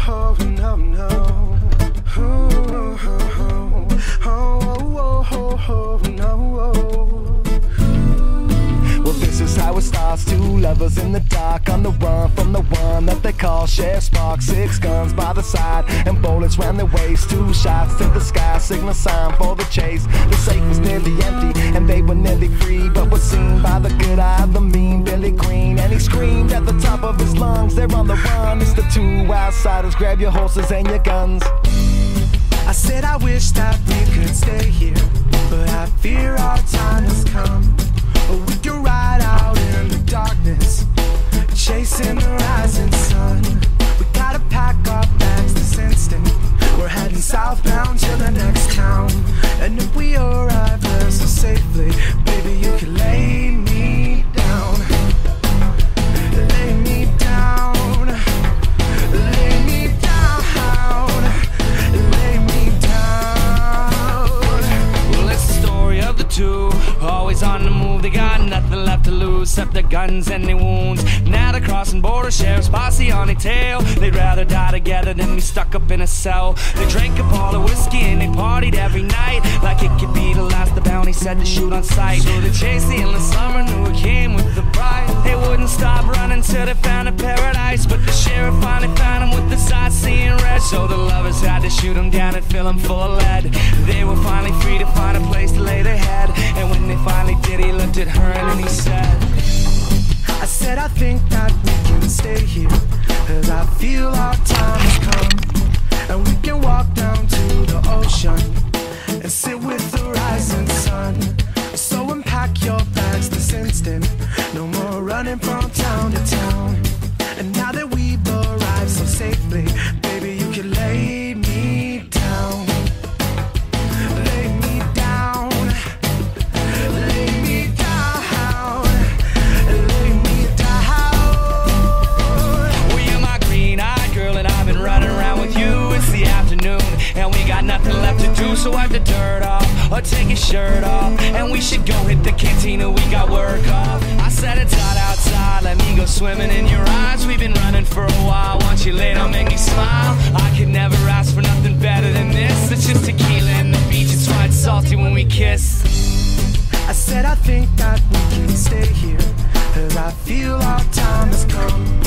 oh, no, no. Oh, oh, oh, oh, oh, no. Well, this is how it starts. Two lovers in the dark, on the run from the one that they call Chef Spark. 6 guns by the side and bullets round their waist. 2 shots to the sky, signal sign for the chase. The safe was nearly empty and they were nearly free, but was seen by the good eye of the mean Billy Green. And he screamed at the top of his lungs, they're on the run. It's the 2 outsiders, grab your horses and your guns. I said I wish that we could stay here, but I fear our time has come. Or we can ride out in the darkness, chasing the rising sun. We gotta pack our bags this instant. We're heading southbound to the next town. And if we arrive there so safely, baby, you can lay me down. Lay me down. Lay me down. Lay me down. Well, it's the story of the 2, always on the move. They got nothing left to lose except their guns and their wounds. Now they're crossing borders, sheriff's posse on their tail. They'd rather die together than be stuck up in a cell. They drank up all the whiskey and they partied every night, like it could be the last. The bounty said to shoot on sight. So they chased the endless summer, knew it came with the bride. They wouldn't stop running till they found a paradise, but the sheriff finally found them with the sights seeing red. So the lovers had to shoot them down and fill them full of lead. They were finally free to find a place to lay their head. And when they finally did, he looked at her and then he said, I said I think that we can stay here, cause I feel our time has come. And we can walk down to the ocean and sit with the rising sun. So unpack your bags this instant, no more running from town to town. And now that we've arrived so safely, baby, you can lay me down. Lay me down. Lay me down. Lay me down. well, you're my green-eyed girl and I've been running around with you. It's the afternoon and we got nothing left to do, so wipe the dirt off or take your shirt off, and we should go hit the cantina, we got work off. I said it's hot outside, let me go swimming in your eyes. We've been running for a while, once you lay down make me smile. I could never ask for nothing better than this. It's just tequila and the beach, it's right salty when we kiss. I said I think that we can stay here, cause I feel our time has come.